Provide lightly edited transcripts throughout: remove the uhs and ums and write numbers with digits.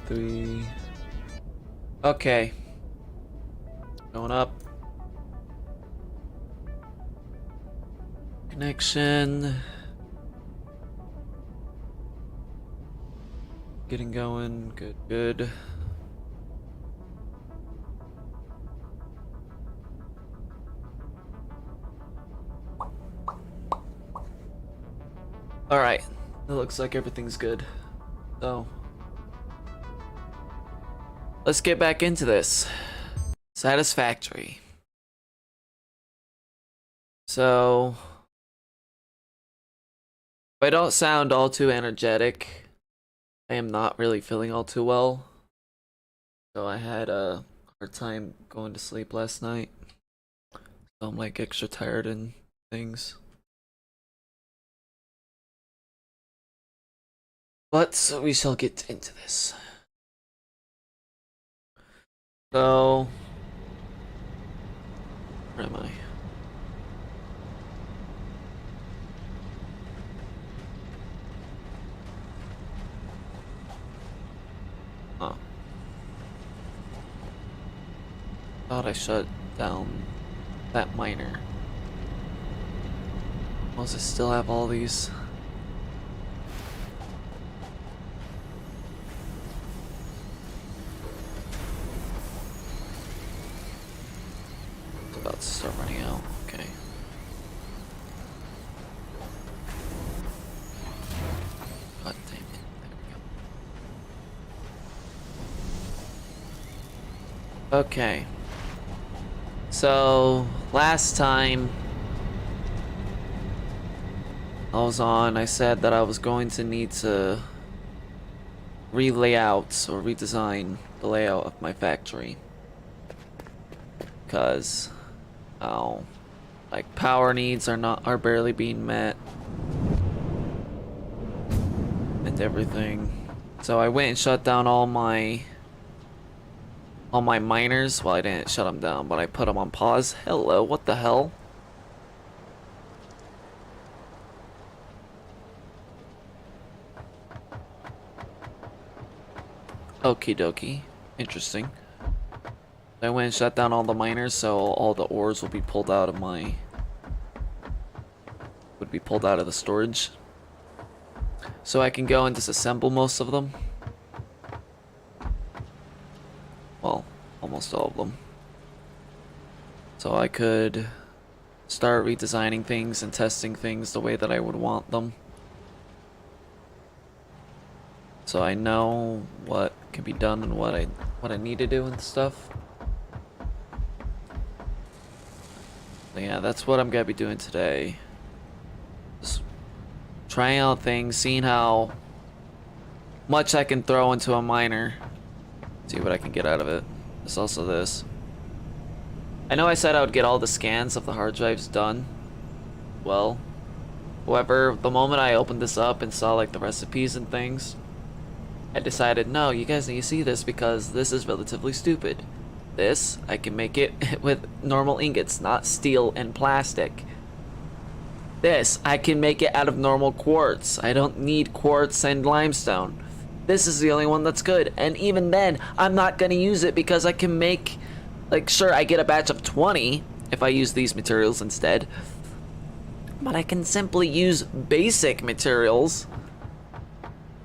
3. Okay. Going up. Connection. Getting going. Good, good. Alright. It looks like everything's good. So, let's get back into this. Satisfactory. So, if I don't sound all too energetic, I am not really feeling all too well. So I had a hard time going to sleep last night. So I'm like extra tired and things. But we shall get into this. So, where am I? Oh. Thought I shut down that miner. Does it still have all these? It's about to start running out. Okay. God damn it. There we go. Okay. So, last time I was on, I said that I was going to need to re-layout or redesign the layout of my factory. Because, like power needs are barely being met. And everything. So I went and shut down all my miners. Well, I didn't shut them down, but I put them on pause. Hello, what the hell? Okie dokie. Interesting. I went and shut down all the miners, so all the ores will be pulled out of the storage. So I can go and disassemble most of them. Well, almost all of them. So I could start redesigning things and testing things the way that I would want them. So I know what can be done and what I need to do and stuff. But yeah, that's what I'm gonna be doing today. Just trying out things, seeing how much I can throw into a miner. See what I can get out of it. There's also this. I know I said I would get all the scans of the hard drives done. Well, however, the moment I opened this up and saw like the recipes and things, I decided, no, you guys need to see this because this is relatively stupid. This, I can make it with normal ingots, not steel and plastic. This, I can make it out of normal quartz. I don't need quartz and limestone. This is the only one that's good. And even then, I'm not gonna use it because I can make, like, sure, I get a batch of 20 if I use these materials instead. But I can simply use basic materials.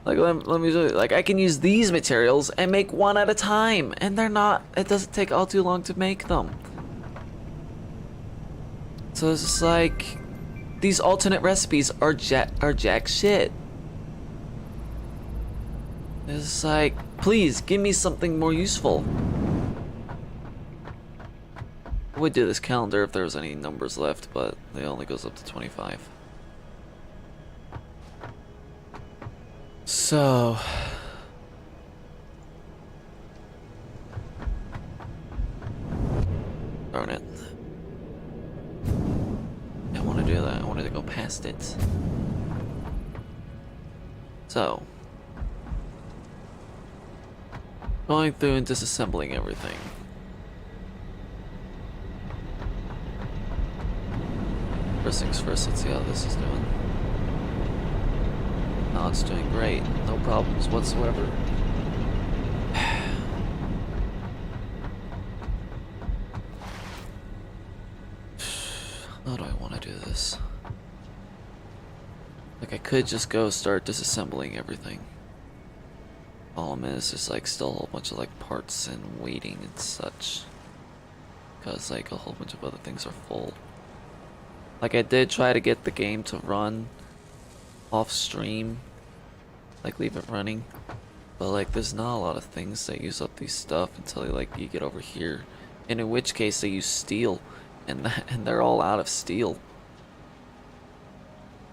Like, let me show you. Like, I can use these materials and make one at a time. And they're not, it doesn't take all too long to make them. So it's just like, these alternate recipes are jack shit. It's like, please, give me something more useful. I would do this calendar if there was any numbers left, but it only goes up to 25. So, darn it. I don't want to do that. I wanted to go past it. So, going through and disassembling everything. First things first, let's see how this is doing. No, it's doing great. No problems whatsoever. this. Like, I could just go start disassembling everything. Problem is, there's like still a whole bunch of like parts and waiting and such. Because like a whole bunch of other things are full. Like, I did try to get the game to run off stream. Like, leave it running. But like, there's not a lot of things that use up these stuff until like you get over here. And in which case they use steel. And they're all out of steel.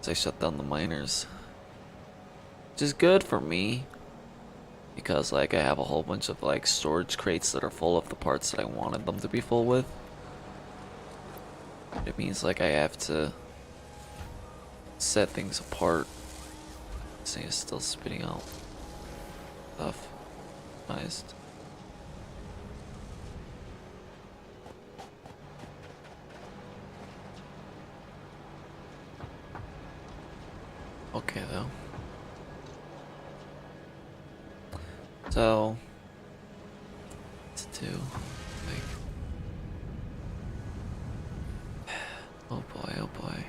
So I shut down the miners. Which is good for me. Because like I have a whole bunch of like storage crates that are full of the parts that I wanted them to be full with. It means like I have to set things apart. This thing is still spitting out stuff. Nice. Okay though. So, what to do? Like, oh boy, oh boy.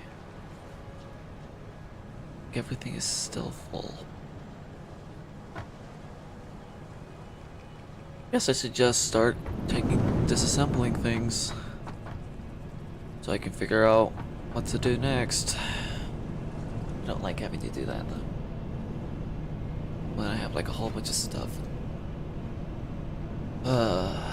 Everything is still full. Guess I should just start disassembling things so I can figure out what to do next. I don't like having to do that though. When I have like a whole bunch of stuff. I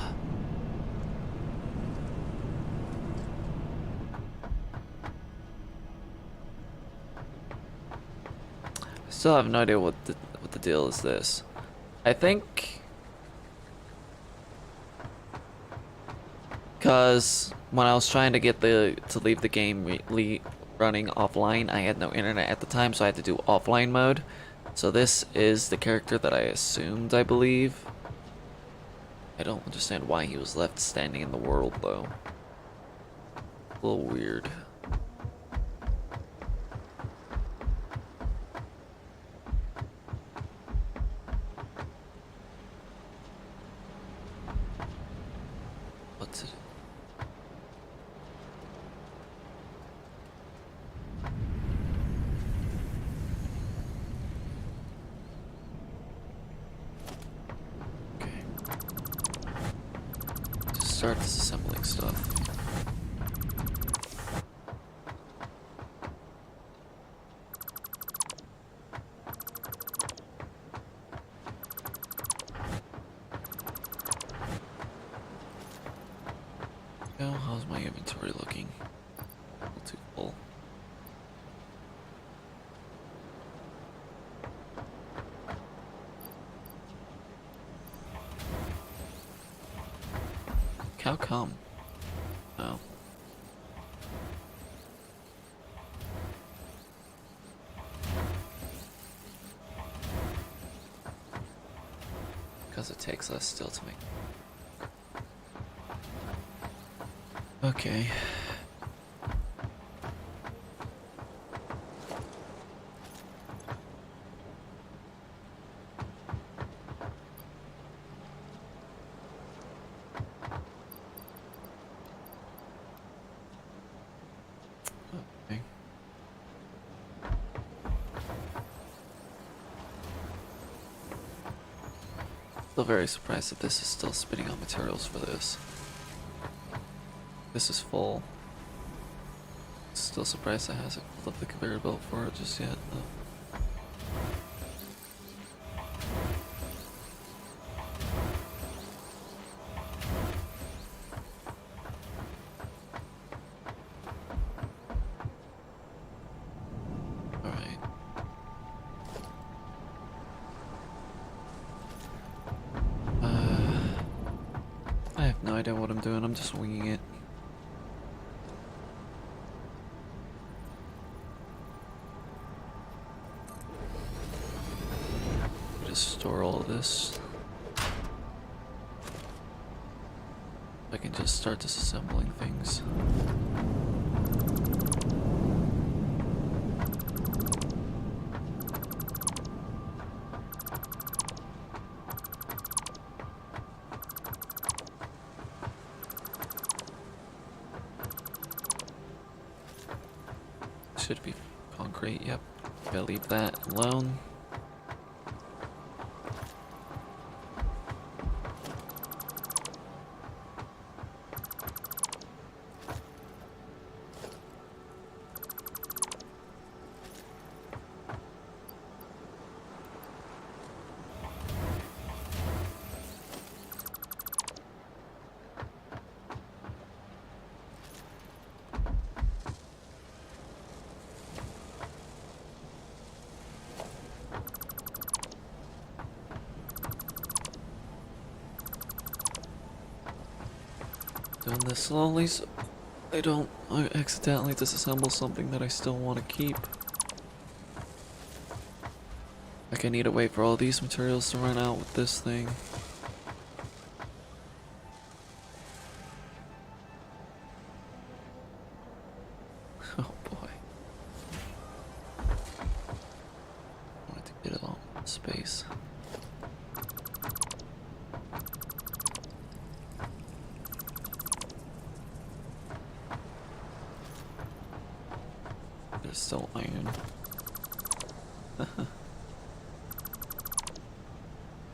still have no idea what the deal is this. I think because when I was trying to get to leave the game running offline, I had no internet at the time, so I had to do offline mode. So this is the character that I assumed, I believe. I don't understand why he was left standing in the world, though. A little weird. What's it? Start disassembling stuff. Oh, how's my inventory looking? A little too full. How come? Oh. Because it takes less steel to make. Okay. Okay. Still very surprised that this is still spitting out materials for this. This is full. Still surprised it hasn't pulled up the conveyor belt for it just yet, though. Alright. I have no idea what I'm doing, I'm just winging it. Store all of this. I can just start disassembling things. should be concrete, yep. Gotta leave that alone. Doing this slowly so I don't accidentally disassemble something that I still want to keep. Like I need to wait for all these materials to run out with this thing. Oh boy. I wanted to get it all in space. There's still iron.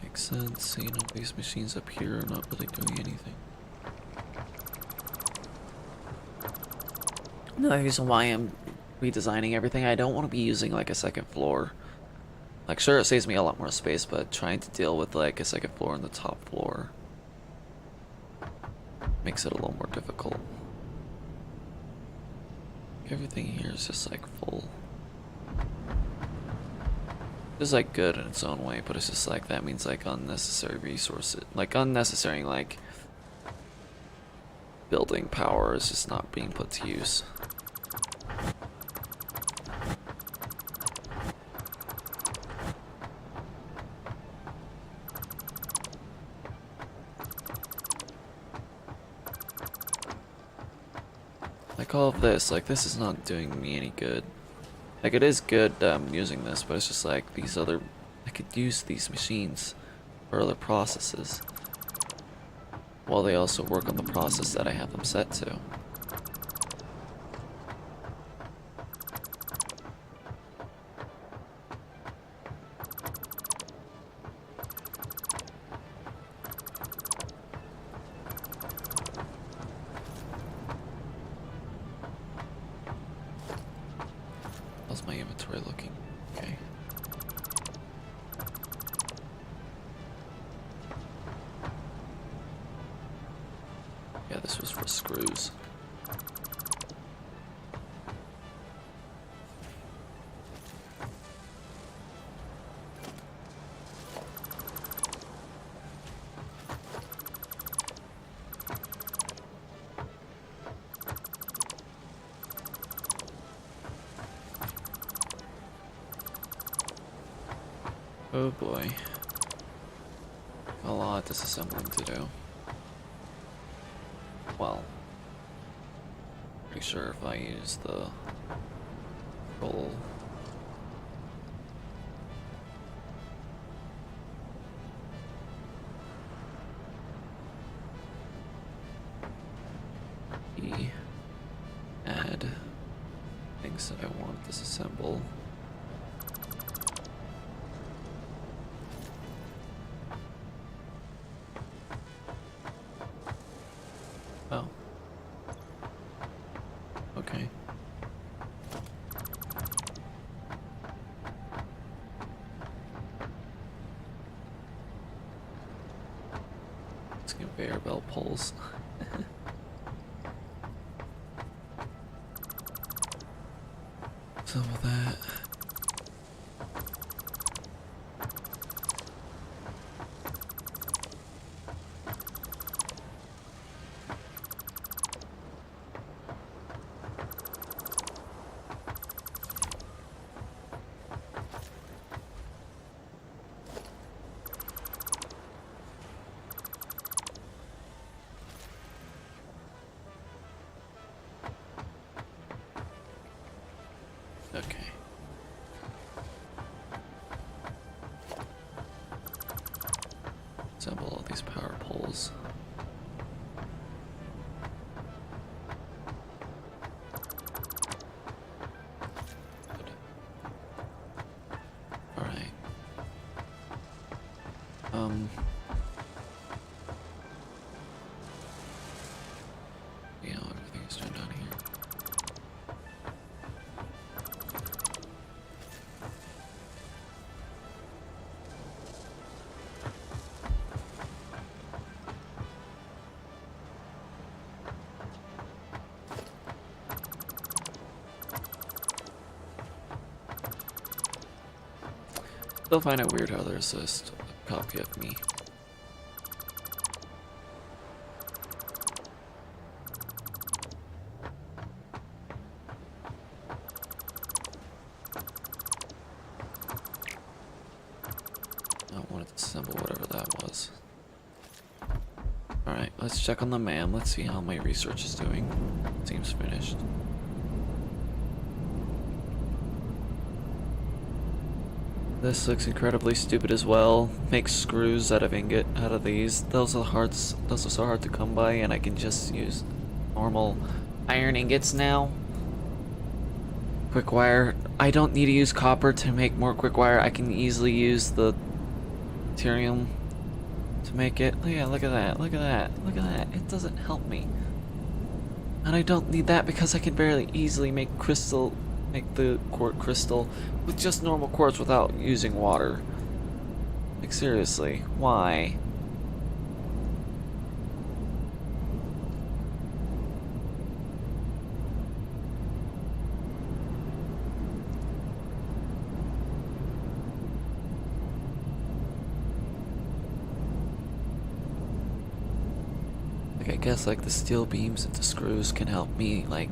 Makes sense. You know, these machines up here are not really doing anything. The reason why I'm redesigning everything, I don't want to be using like a second floor. Like, sure, it saves me a lot more space, but trying to deal with like a second floor and the top floor makes it a little more difficult. Everything here is just like full. It's like good in its own way, but it's just like that means like unnecessary resources, like unnecessary like building power is just not being put to use. Like all of this, like this is not doing me any good. Like it is good using this, but it's just like these other, I could use these machines for other processes while they also work on the process that I have them set to. How's my inventory looking? Okay. Yeah, this was for screws. Oh boy. A lot of disassembling to do. Well, pretty sure if I use the roll. Add things that I want to disassemble. Oh. Okay. Let's conveyor belt pulls. Some of that. Okay. Assemble all these power poles. You know, everything's turned on here. Still find it weird how there's just a copy of me. I wanted to assemble whatever that was. Alright, let's check on the man. Let's see how my research is doing. Seems finished. This looks incredibly stupid as well. Make screws out of ingot out of these. Those are so hard to come by, and I can just use normal iron ingots now. Quick wire. I don't need to use copper to make more quick wire. I can easily use the deuterium to make it. Oh yeah, look at that. Look at that. Look at that. It doesn't help me. And I don't need that because I can barely easily make the quartz crystal with just normal quartz without using water. Like seriously, why? Like I guess like the steel beams and the screws can help me like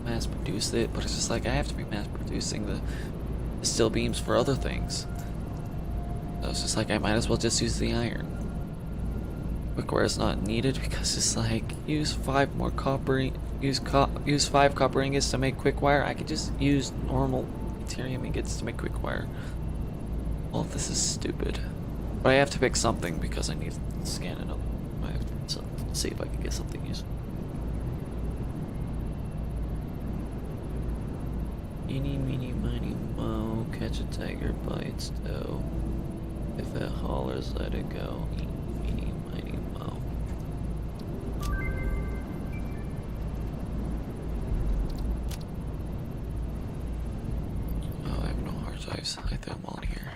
mass produce it, but it's just like I have to be mass producing the steel beams for other things. So it's just like I might as well just use the iron. Quickwire is not needed because it's like use 5 more copper, use 5 copper ingots to make quickwire. I could just use normal deuterium ingots to make quickwire. Well, this is stupid, but I have to pick something because I need to scan it up. I have to see if I can get something useful. Eeny, meeny, miny, moe, catch a tiger by its toe. If it hollers, let it go. Eeny, meeny, miny, moe. Oh, I have no hard drives. I threw them all in here.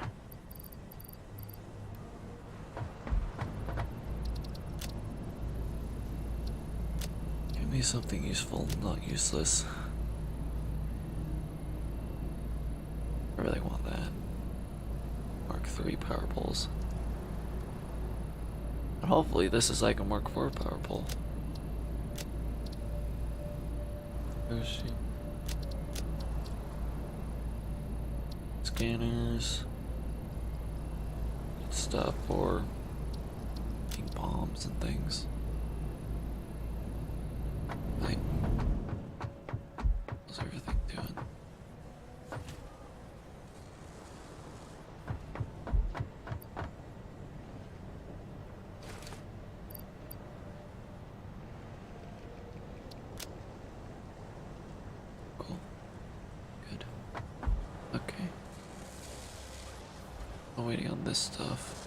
Give me something useful, not useless. I really want that. Mark 3 power poles. But hopefully this is like a Mark 4 power pole. Oh shoot. Scanners. Stuff for making bombs and things. Like, how's everything doing? Cool. Good. Okay. I'm waiting on this stuff.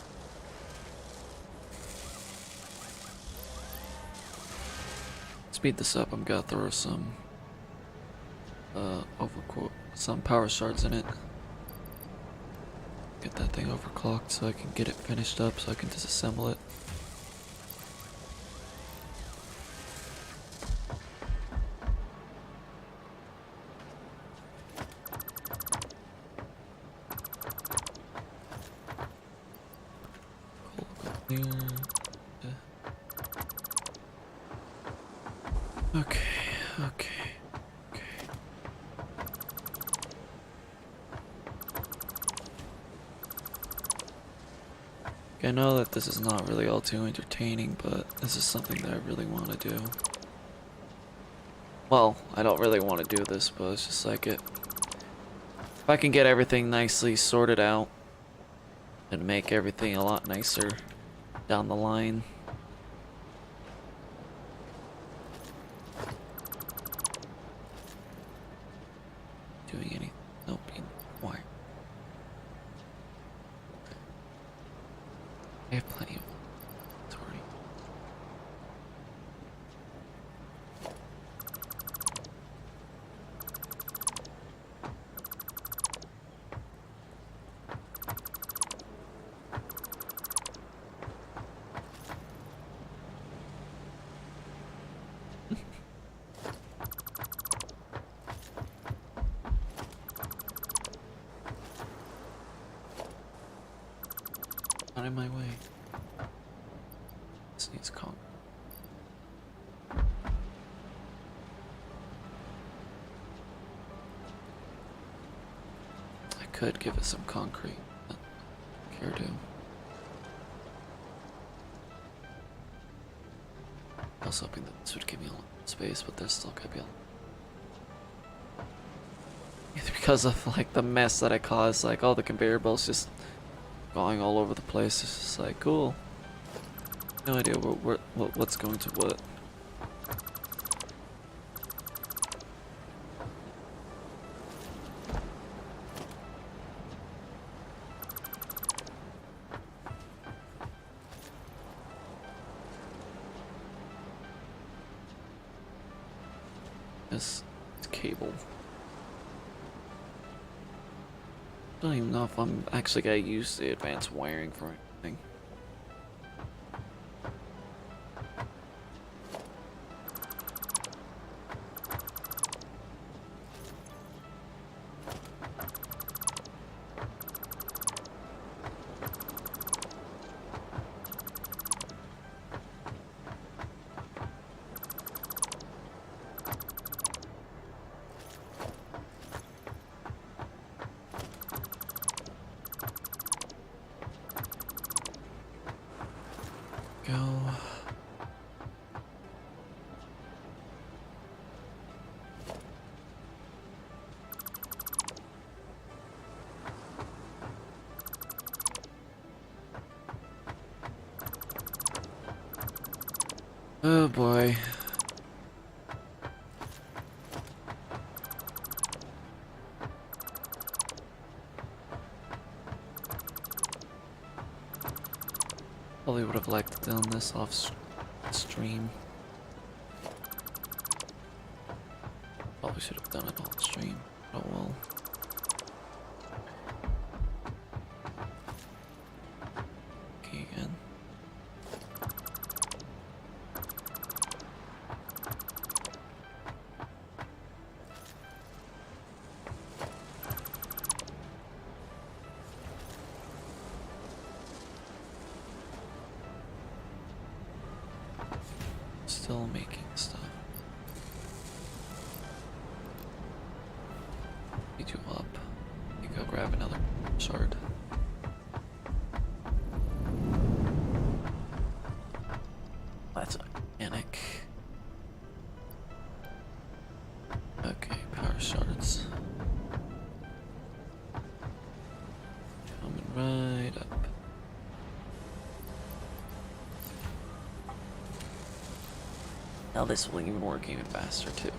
Speed this up, I'm gonna throw some some power shards in it. Get that thing overclocked so I can get it finished up so I can disassemble it. Cool, go clear. Okay, okay, okay. I know that this is not really all too entertaining, but this is something that I really want to do. Well, I don't really want to do this, but it's just like it. If I can get everything nicely sorted out and make everything a lot nicer down the line. Doing anything? Nope. Why? I have plenty of inventory. Not in my way. This needs concrete. I could give it some concrete, but care to. I was hoping that this would give me a lot of space, but there's still gonna be a lot. Either because of like the mess that I caused, like all the conveyor belts just going all over the place. It's just like, cool. No idea what's going to what. This cable. I don't even know if I'm actually gonna use the advanced wiring for anything. Go. Oh boy. Probably would have liked to done this off stream. Probably should have done it off stream. Oh well. Okay, again. Still making stuff. Need you up. You go grab another shard. That's organic. Okay, power shards. Coming right up. Now this will even work even faster too.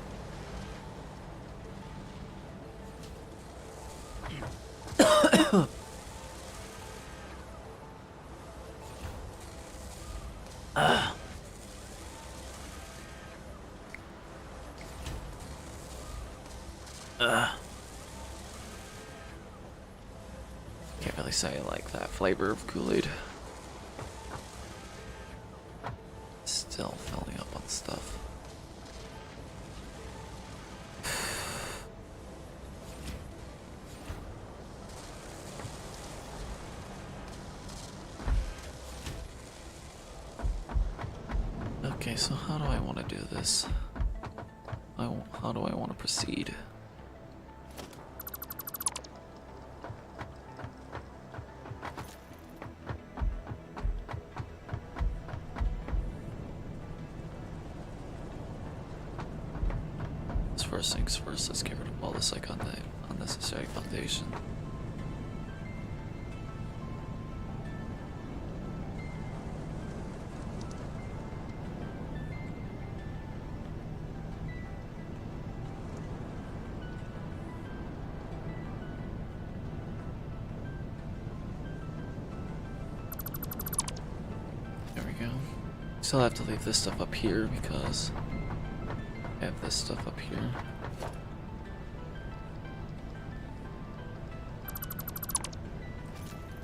Can't really say I like that flavor of Kool-Aid. Still filling up on stuff. Okay, so how do I want to do this? How do I want to proceed? First things first, let's get rid of all this like unnecessary foundation. we go. Still have to leave this stuff up here because I have this stuff up here.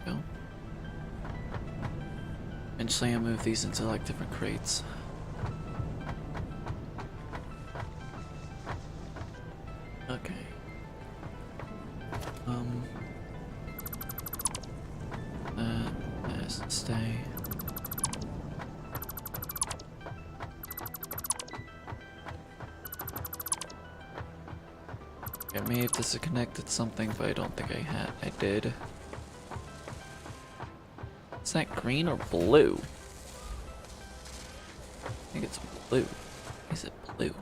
Go. Eventually I move these into like different crates. Okay. That has to stay. I may have disconnected something, but I don't think I did. Is that green or blue? I think it's blue. Is it blue?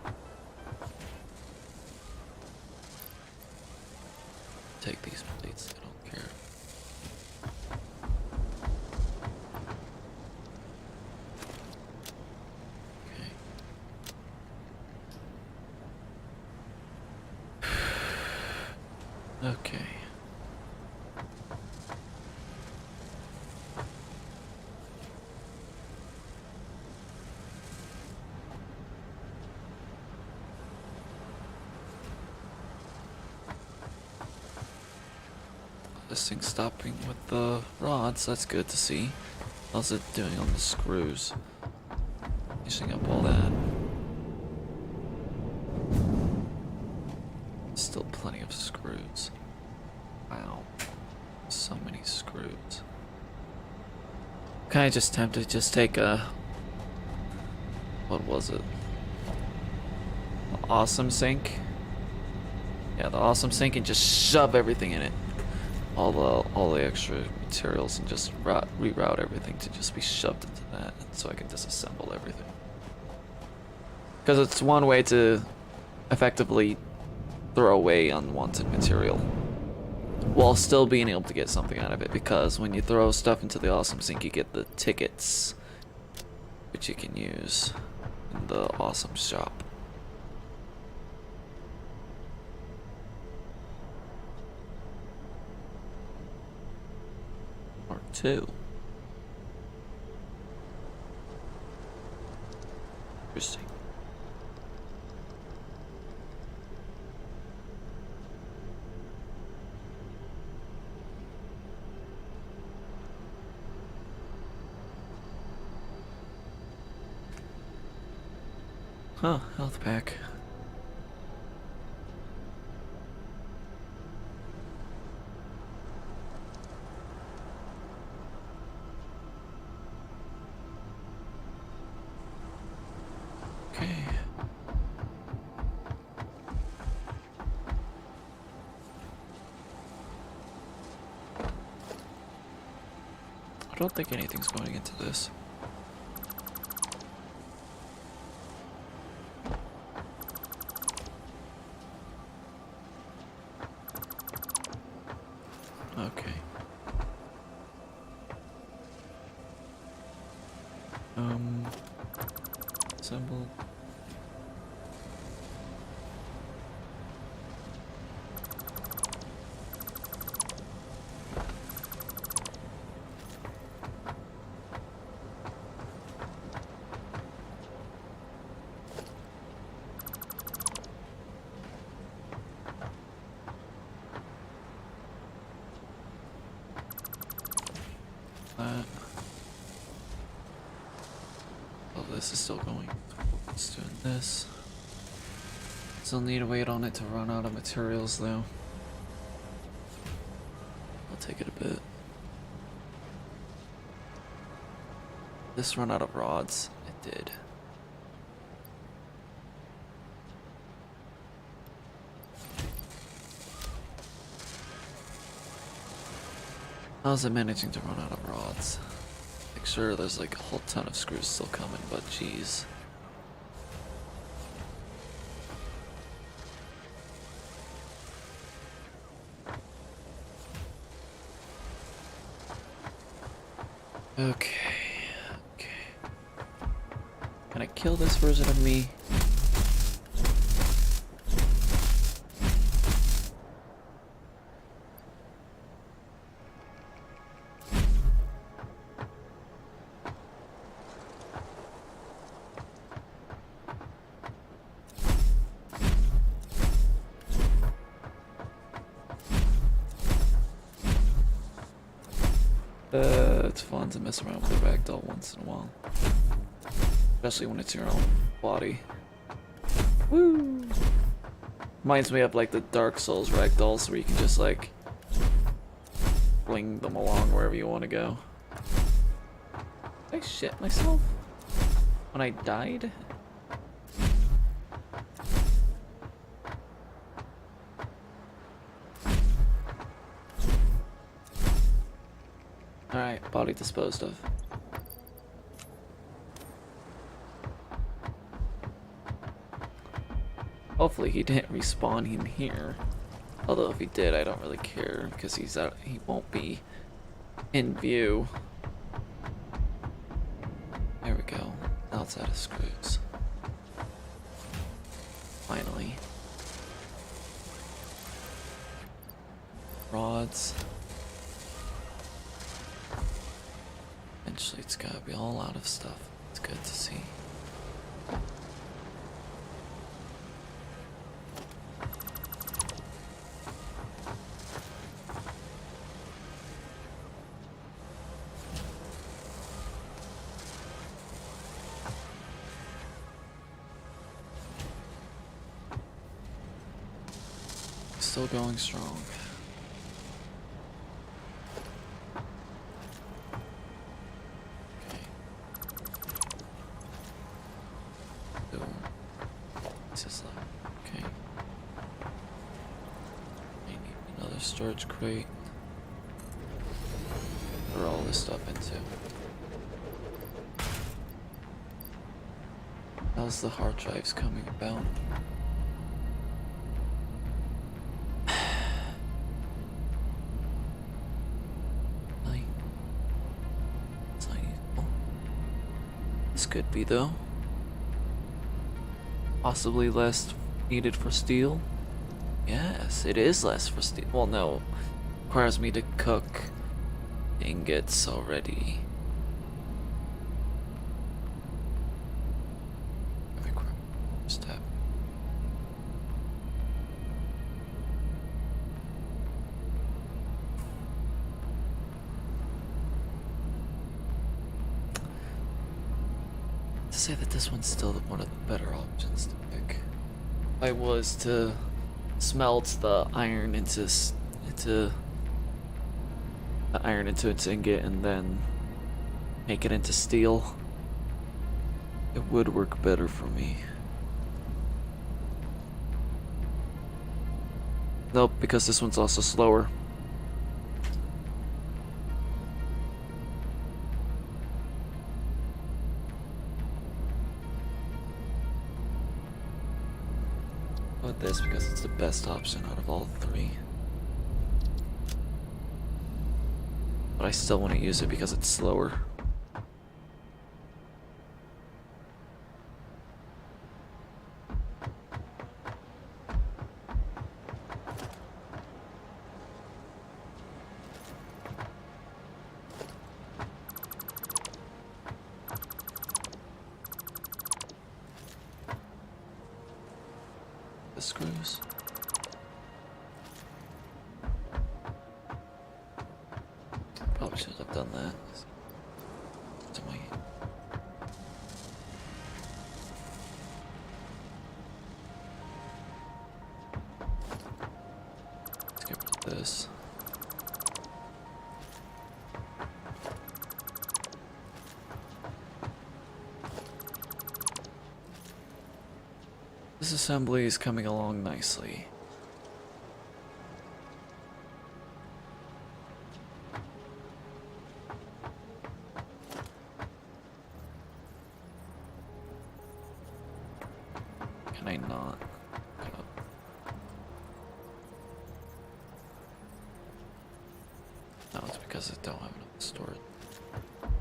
Take these plates, I don't care. Okay. Okay. This thing's stopping with the rods, that's good to see. How's it doing on the screws? Using up all that. Still plenty of screws. Wow. So many screws. Kinda just tempted to just take a... what was it? The awesome sink? Yeah, the awesome sink, and just shove everything in it. All the extra materials, and just reroute everything to just be shoved into that, so I can disassemble everything. Because it's one way to effectively throw away unwanted material while still being able to get something out of it, because when you throw stuff into the awesome sink you get the tickets which you can use in the awesome shop. Part 2. Interesting. Huh, health pack. Okay. I don't think anything's going into this. Okay. Assemble. That. Oh, this is still going. It's doing this. Still need to wait on it to run out of materials, though. I'll take it a bit. This run out of rods? It did. How's it managing to run out of rods? Like, sure, there's like a whole ton of screws still coming, but geez. Okay. Can I kill this version of me? It's fun to mess around with a ragdoll once in a while. Especially when it's your own body. Woo! Reminds me of like the Dark Souls ragdolls where you can just like fling them along wherever you want to go. Did I shit myself when I died? Alright, body disposed of. Hopefully he didn't respawn in here. Although if he did, I don't really care because he won't be in view. There we go. Now it's out of screws. Finally. Rods. Eventually it's gotta be all out of stuff. It's good to see. Still going strong. Okay. Boom. This is okay. I need another storage crate. Put all this stuff into. How's the hard drives coming about? Could be though. Possibly less needed for steel. Yes, it is less for steel. Well, no. Requires me to cook ingots already. Step. Say that this one's still one of the better options to pick. If I was to smelt the iron into its ingot and then make it into steel, it would work better for me. Nope, because this one's also slower. This because it's the best option out of all three. But I still want to use it because it's slower. The screws. Probably should have done that. To my let's get rid of this. This assembly is coming along nicely. Can I not? No, it's because I don't have enough storage.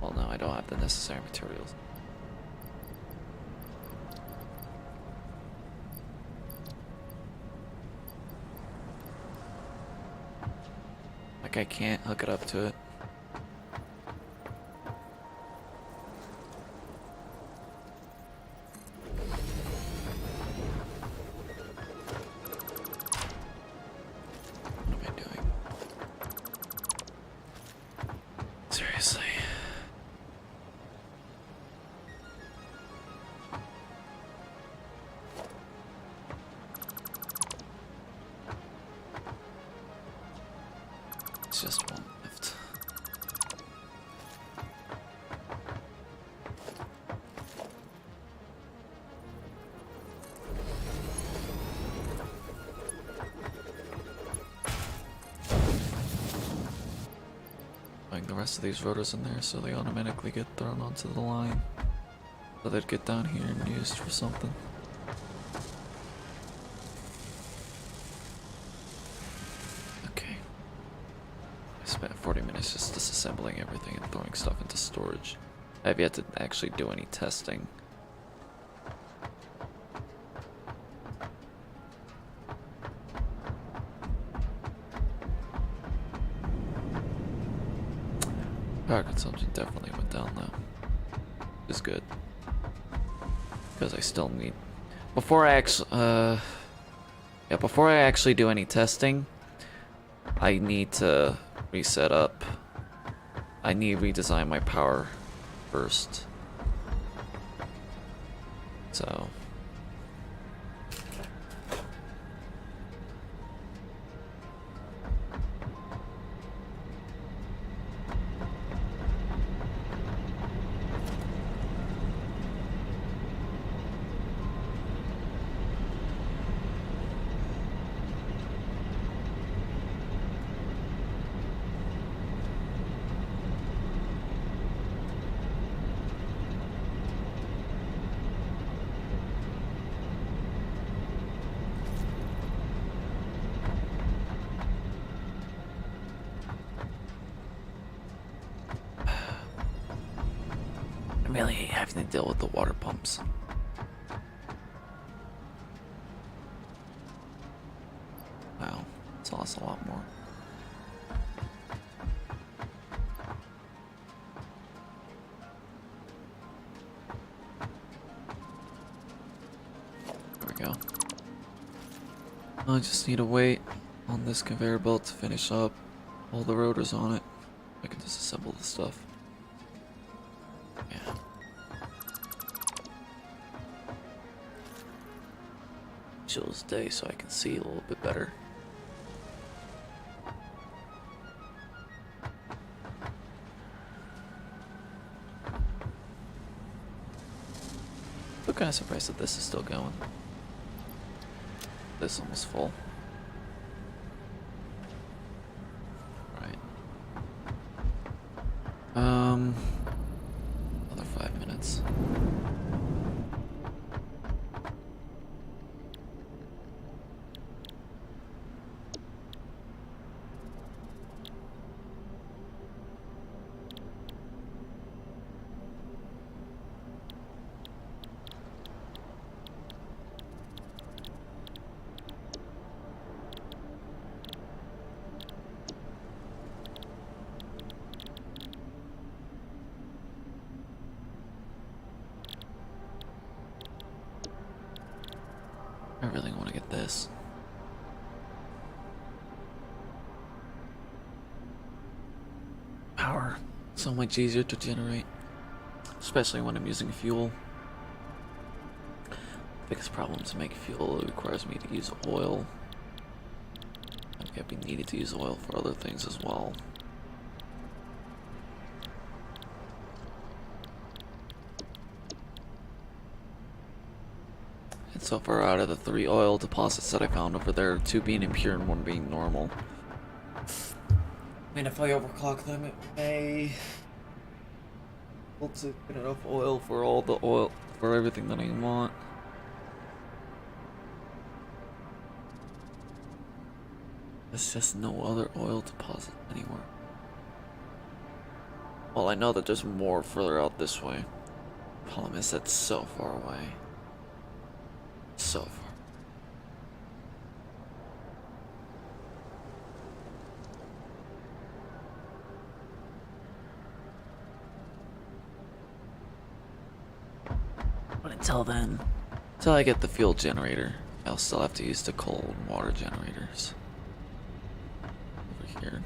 Well, no, I don't have the necessary materials. Like I can't hook it up to it. What am I doing? Seriously. It's just one left. Putting the rest of these rotors in there so they automatically get thrown onto the line. So they'd get down here and used for something. Okay. I spent 40 minutes just disassembling everything and throwing stuff into storage. I've yet to actually do any testing. Power consumption definitely went down though. Is good. Because I still need before I actually do any testing, I need to reset up. I need to redesign my power first. So I really hate having to deal with the water pumps. Wow, it's also a lot more. There we go. I just need to wait on this conveyor belt to finish up all the rotors on it. I can disassemble the stuff. Yeah. Chill's day so I can see a little bit better. I'm kind of surprised that this is still going. This is almost full. Right. Another 5 minutes. I really want to get this. Power. So much easier to generate. Especially when I'm using fuel. Biggest problem to make fuel, it requires me to use oil. I've got to be needed to use oil for other things as well. And so far, out of the 3 oil deposits that I found over there, 2 being impure and 1 being normal. I mean, if I overclock them, it may able to get enough oil for all the oil for everything that I want. There's just no other oil deposit anywhere. Well, I know that there's more further out this way. Problem is that's so far away. So far. But until then, until I get the fuel generator, I'll still have to use the coal and water generators. Over here.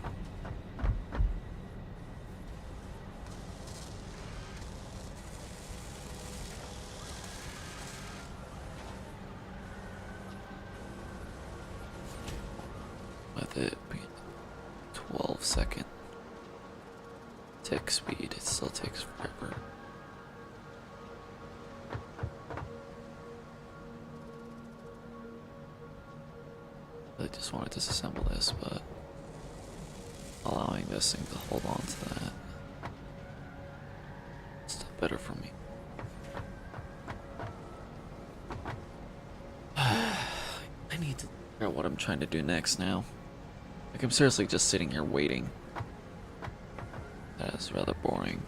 with it being 12-second tick speed. It still takes forever. I just want to disassemble this, but allowing this thing to hold on to that is still better for me. I need to figure out what I'm trying to do next now. Like, I'm seriously just sitting here waiting. That is rather boring.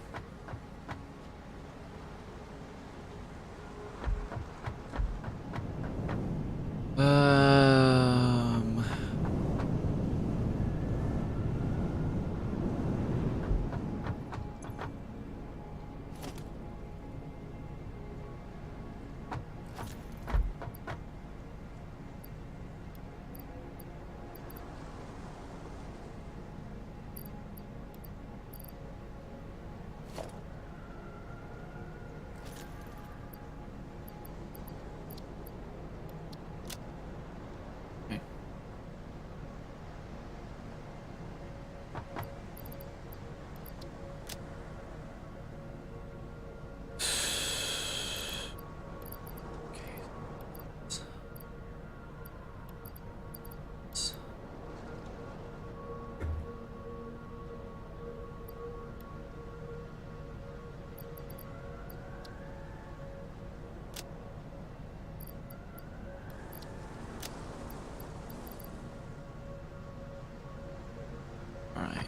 Alright.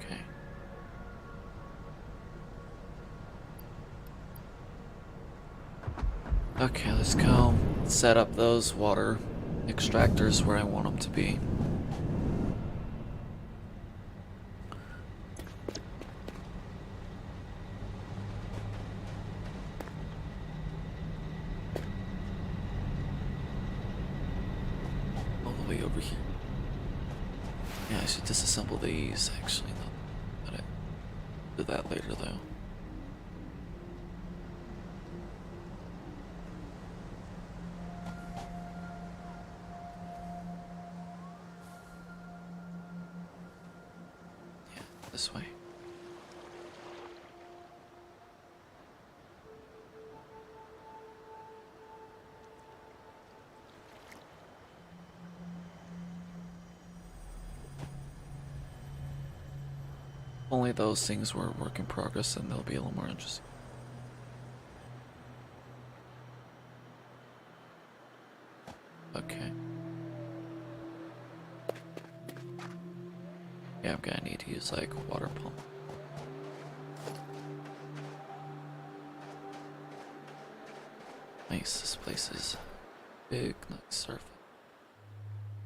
Okay. Okay, let's go set up those water extractors where I want them to be. All the way over here. Yeah, I should disassemble these actually. But I do that later though. This way. Only those things were a work in progress, and they'll be a little more interesting. Okay. Yeah, I'm gonna need to use like a water pump. Nice, this place is big, nice surface.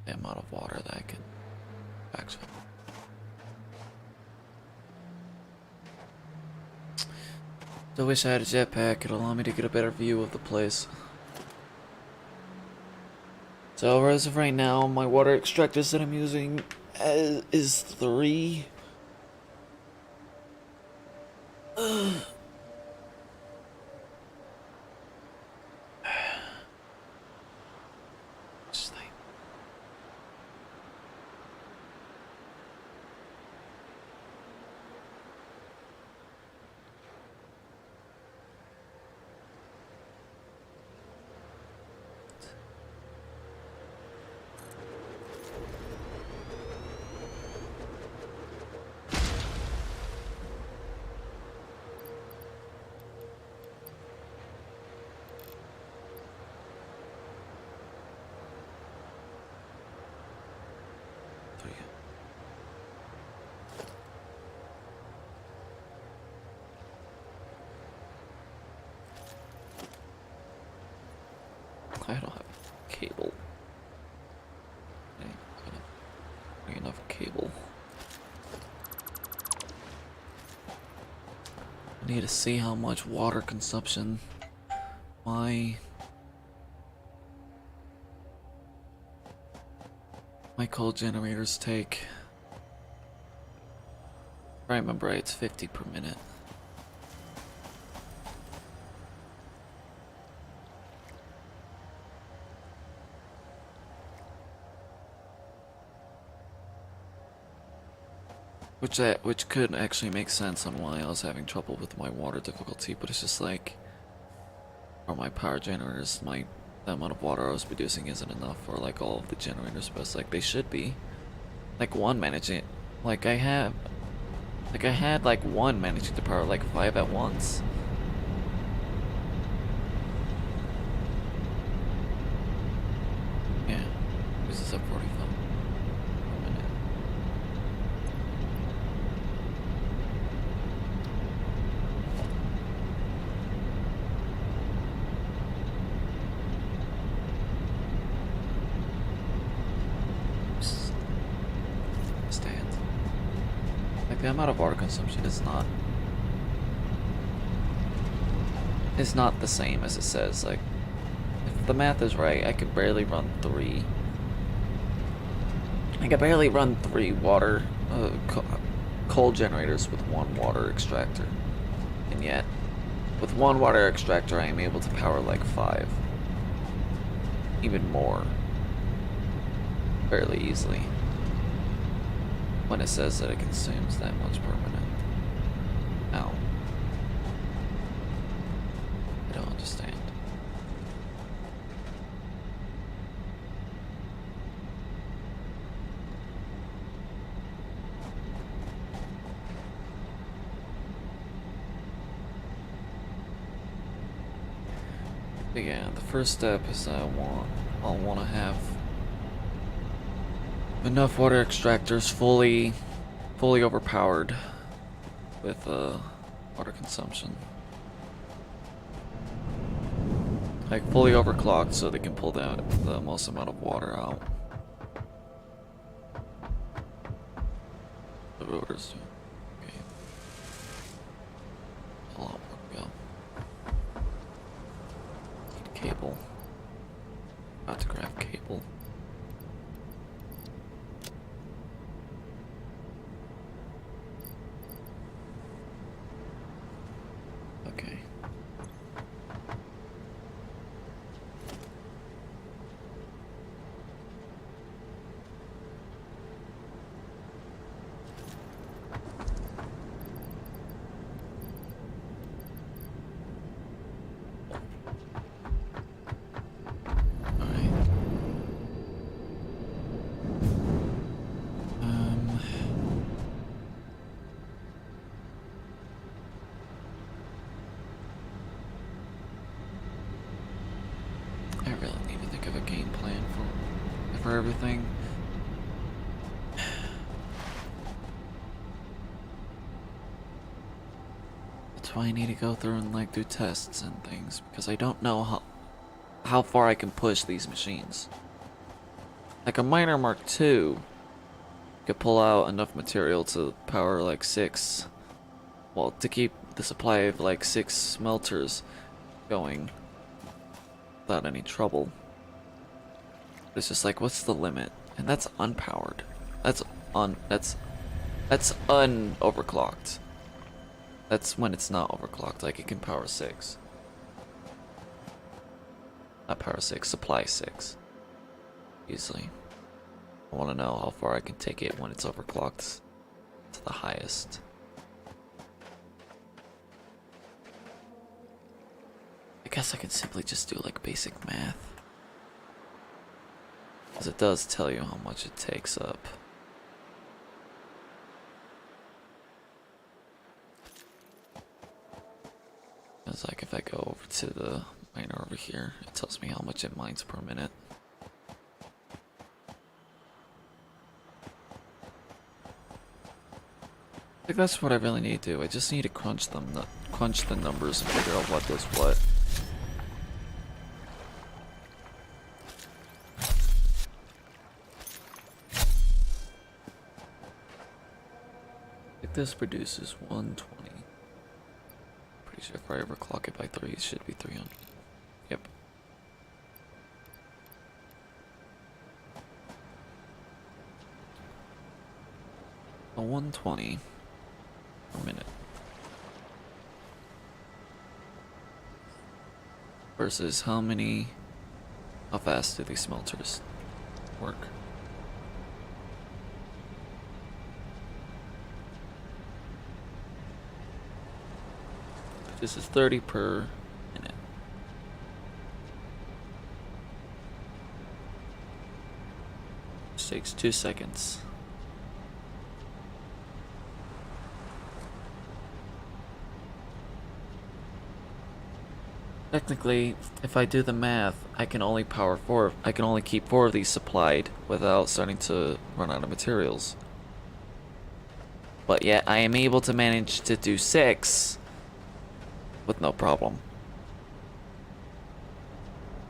The amount of water that I can actually. I wish I had a jetpack, it'd allow me to get a better view of the place. So as of right now, my water extractors that I'm using is 3. I don't have cable. I don't have enough cable. I need to see how much water consumption my coal generators take. If I remember right, it's 50 per minute. which could actually make sense on why I was having trouble with my water difficulty, but it's just like, or my power generators, the amount of water I was producing isn't enough for like all of the generators, but it's like they should be. Like one managing, like I had like one managing to power like 5 at once. Yeah, this is up 45 per minute. Stand. Like the amount of water consumption is not the same as it says. Like if the math is right, I could barely run three. I could barely run three water coal generators with one water extractor, and yet with one water extractor I am able to power like 5, even more, fairly easily, when it says that it consumes that much per minute. Ow. I don't understand. But yeah, the first step is I'll want to have enough water extractors fully overpowered with water consumption. Like fully overclocked so they can pull the most amount of water out. The rotors do. Okay. A lot more to go. Need cable. About to grab cable. Okay. I really need to think of a game plan for everything. That's why I need to go through and like do tests and things, because I don't know how far I can push these machines. Like a miner Mark II could pull out enough material to power like 6, well, to keep the supply of like 6 smelters going without any trouble. It's just like, what's the limit? And that's unpowered. That's unoverclocked. That's when it's not overclocked. Like it can power 6. Not power 6, supply 6. Easily. I want to know how far I can take it when it's overclocked to the highest. I guess I could simply just do like basic math. Because it does tell you how much it takes up. It's like if I go over to the miner over here, it tells me how much it mines per minute. I think that's what I really need to do. I just need to crunch the numbers and figure out what does what. I think this produces 120. Pretty sure if I overclock it by 3, it should be 300. Yep. A 120 per minute. Versus how fast do these smelters work? This is 30 per minute. This takes 2 seconds. Technically, if I do the math, I can only keep 4 of these supplied without starting to run out of materials. But yet I am able to manage to do 6 with no problem.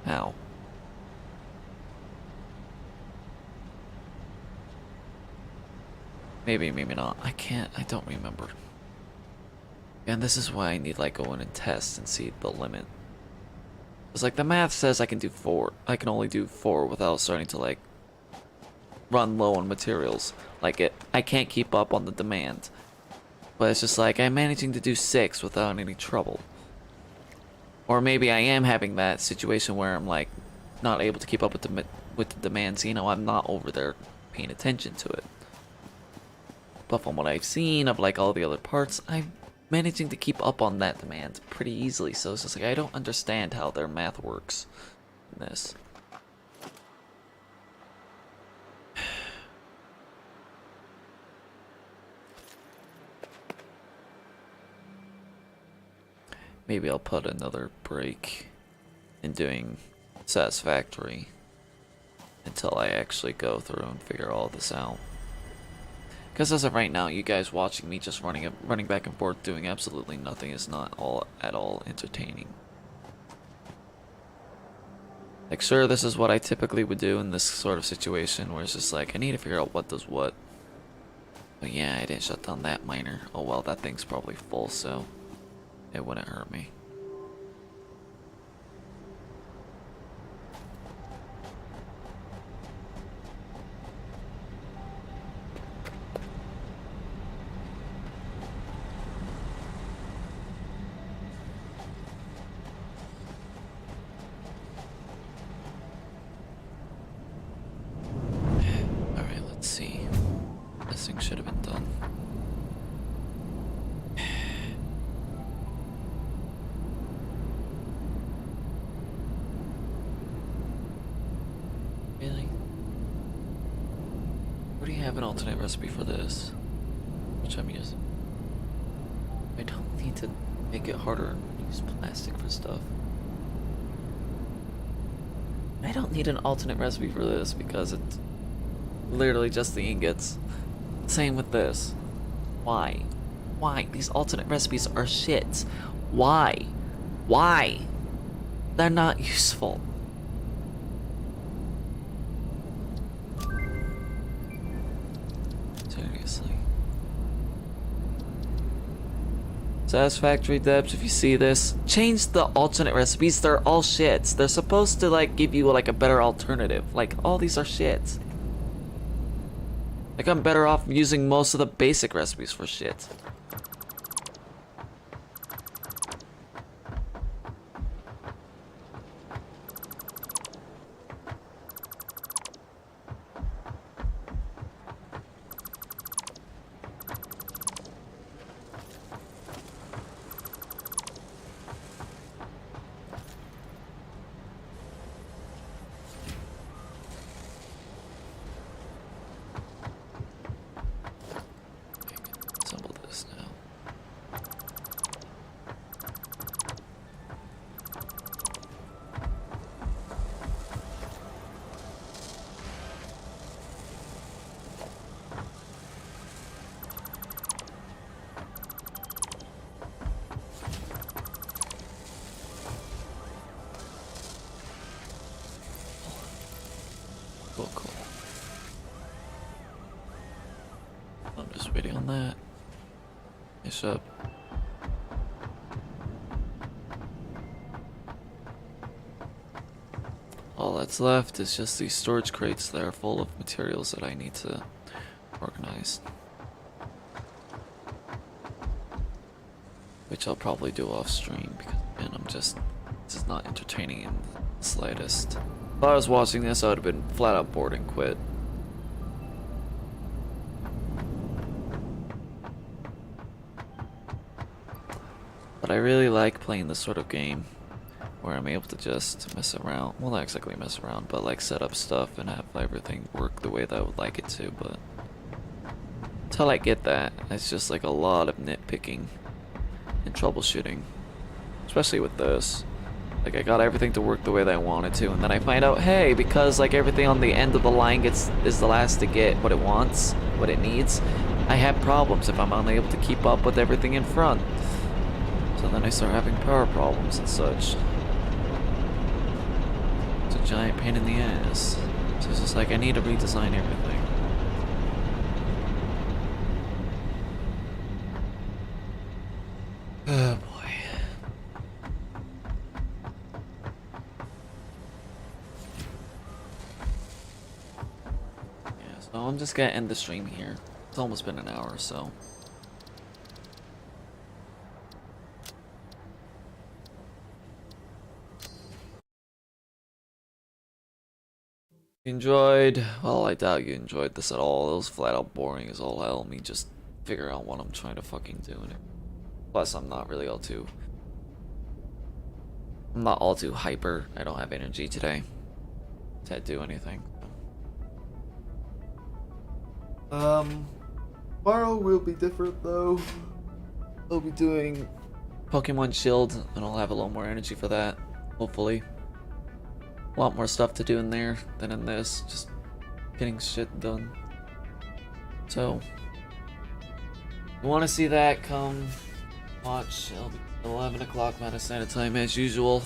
How? Maybe, maybe not. I don't remember. And this is why I need like go in and test and see the limit. It's like the math says I can do 4. I can only do 4 without starting to like run low on materials. I can't keep up on the demand. But it's just like I'm managing to do 6 without any trouble. Or maybe I am having that situation where I'm like not able to keep up with the demands. You know, I'm not over there paying attention to it. But from what I've seen of like all the other parts, I'm managing to keep up on that demand pretty easily. So it's just like I don't understand how their math works in this. Maybe I'll put another break in doing Satisfactory until I actually go through and figure all this out. Because as of right now, you guys watching me just running back and forth doing absolutely nothing is not at all entertaining. Like, sure, this is what I typically would do in this sort of situation where it's just like I need to figure out what does what. But yeah, I didn't shut down that miner. Oh well, that thing's probably full, so it wouldn't hurt me. Alright, let's see. This thing should have been done. Really? What do you have an alternate recipe for this? Which I'm using. I don't need to make it harder and use plastic for stuff. I don't need an alternate recipe for this because it's literally just the ingots. Same with this. Why? Why? These alternate recipes are shit. Why? Why? They're not useful. Seriously. Satisfactory devs, if you see this, change the alternate recipes. They're all shits. They're supposed to like give you like a better alternative. Like all these are shits. Like I'm better off using most of the basic recipes for shit. Assemble this now. Cool, cool. I'm just waiting on that. Finish up. All that's left is just these storage crates that are full of materials that I need to organize. Which I'll probably do off stream because man, this is not entertaining in the slightest. If I was watching this, I would have been flat out bored and quit. But But I really like playing this sort of game where I'm able to just mess around. Well, not exactly mess around, but like set up stuff and have everything work the way that I would like it to. But until I get that, it's just like a lot of nitpicking and troubleshooting, especially with this. Like, I got everything to work the way that I wanted to, and then I find out, hey, because like everything on the end of the line is the last to get what it wants, what it needs, I have problems if I'm unable to keep up with everything in front. So then I start having power problems and such. It's a giant pain in the ass. So it's just like, I need to redesign everything. Oh boy. So I'm just gonna end the stream here. It's almost been an hour, so. Enjoyed? Well, I doubt you enjoyed this at all. It was flat out boring as all hell. Me just figure out what I'm trying to fucking do. Plus, I'm not really I'm not all too hyper. I don't have energy today to do anything. Tomorrow will be different though. I'll be doing Pokemon Shield and I'll have a lot more energy for that, hopefully. A lot more stuff to do in there than in this, just getting shit done. So, if you want to see that, come watch. It'll be 11 o'clock Mountain Standard Time as usual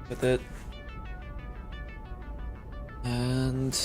with it. And